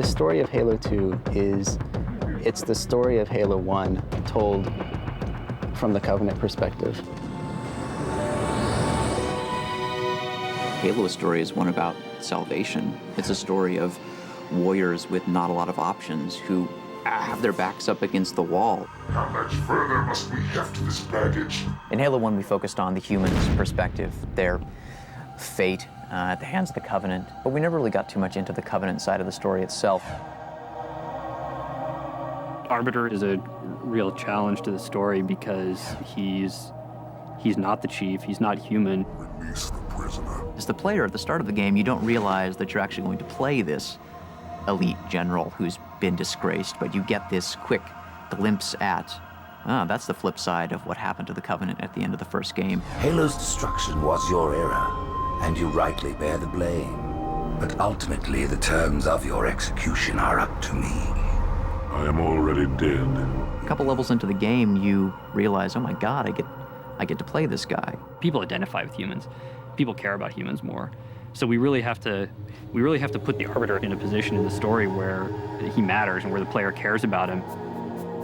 The story of Halo 2 it's the story of Halo 1 told from the Covenant perspective. Halo's story is one about salvation. It's a story of warriors with not a lot of options who have their backs up against the wall. How much further must we heft this baggage? In Halo 1, we focused on the humans' perspective, their fate at the hands of the Covenant, but we never really got too much into the Covenant side of the story itself. Arbiter is a real challenge to the story because he's not the chief, he's not human. Release the prisoner. As the player at the start of the game, you don't realize that you're actually going to play this elite general who's been disgraced, but you get this quick glimpse at, that's the flip side of what happened to the Covenant at the end of the first game. Halo's destruction was your error, and you rightly bear the blame. But ultimately, the terms of your execution are up to me. I am already dead. A couple levels into the game, you realize, oh my God, I get to play this guy. People identify with humans. People care about humans more. So we really have to put the Arbiter in a position in the story where he matters and where the player cares about him.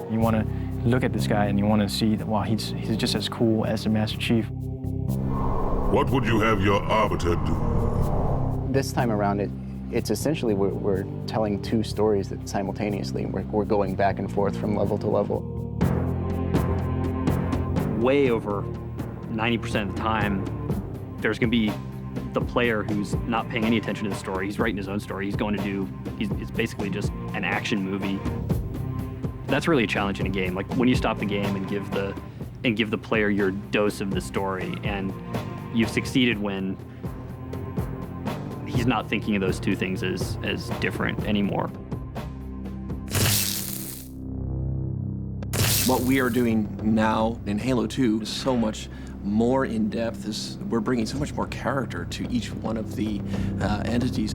You want to look at this guy and you want to see that, wow, he's just as cool as the Master Chief. What would you have your Arbiter do? This time around, it's essentially we're telling two stories that simultaneously. We're going back and forth from level to level. Way over 90% of the time, there's going to be the player who's not paying any attention to the story. He's writing his own story. It's basically just an action movie. That's really a challenge in a game. Like when you stop the game and give the player your dose of the story, and you've succeeded when he's not thinking of those two things as different anymore. What we are doing now in Halo 2 is so much more in-depth. We're bringing so much more character to each one of the entities.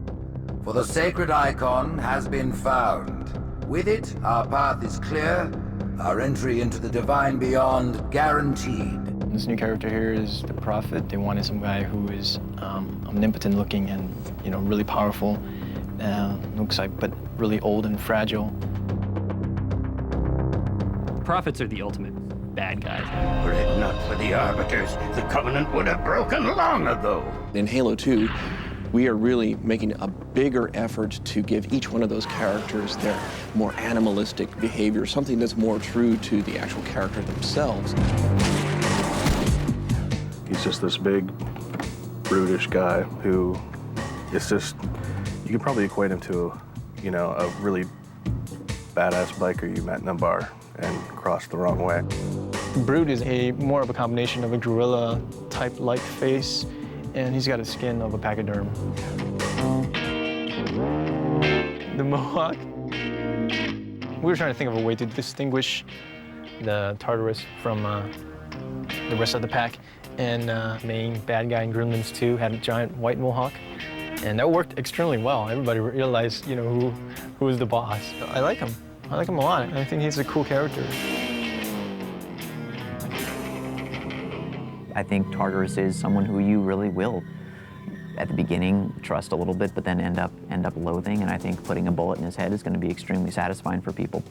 For the sacred icon has been found. With it, our path is clear, our entry into the divine beyond guaranteed. This new character here is the Prophet. They wanted some guy who is omnipotent looking and, really powerful, looks like, but really old and fragile. Prophets are the ultimate bad guys. Were it not for the Arbiters, the Covenant would have broken long ago. In Halo 2, we are really making a bigger effort to give each one of those characters their more animalistic behavior, something that's more true to the actual character themselves. He's just this big, brutish guy who is just, you could probably equate him to, a really badass biker you met in a bar and crossed the wrong way. Brute is more of a combination of a gorilla type-like face, and he's got a skin of a pachyderm. The Mohawk. We were trying to think of a way to distinguish the Tartarus from the rest of the pack, and main bad guy in Gremlins 2 had a giant white Mohawk, and that worked extremely well. Everybody realized, who was the boss. I like him. I like him a lot. I think he's a cool character. I think Tartarus is someone who you really will, at the beginning, trust a little bit, but then end up loathing, and I think putting a bullet in his head is going to be extremely satisfying for people.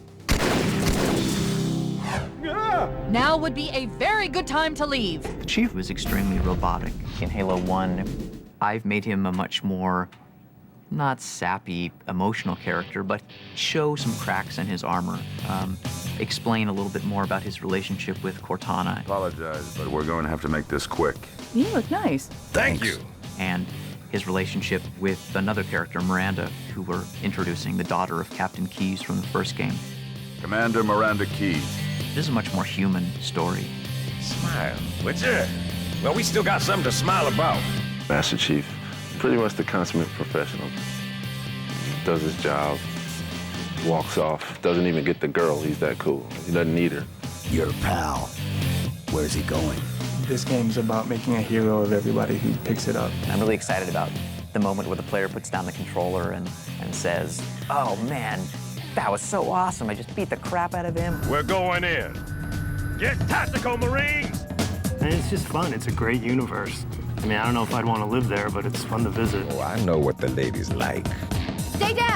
Now would be a very good time to leave. The Chief was extremely robotic. In Halo 1, I've made him a much more, not sappy, emotional character, but show some cracks in his armor. Explain a little bit more about his relationship with Cortana. Apologize, but we're going to have to make this quick. You look nice. Thank you. And his relationship with another character, Miranda, who we're introducing, the daughter of Captain Keyes from the first game. Commander Miranda Keyes. This is a much more human story. Smile, would you? Well, we still got something to smile about. Master Chief, pretty much the consummate professional. Does his job, walks off, doesn't even get the girl. He's that cool. He doesn't need her. Your pal. Where's he going? This game's about making a hero of everybody who picks it up. I'm really excited about the moment where the player puts down the controller and says, oh man, that was so awesome. I just beat the crap out of him. We're going in. Get tactical, Marines! And it's just fun. It's a great universe. I mean, I don't know if I'd want to live there, but it's fun to visit. Oh, I know what the ladies like. Stay down!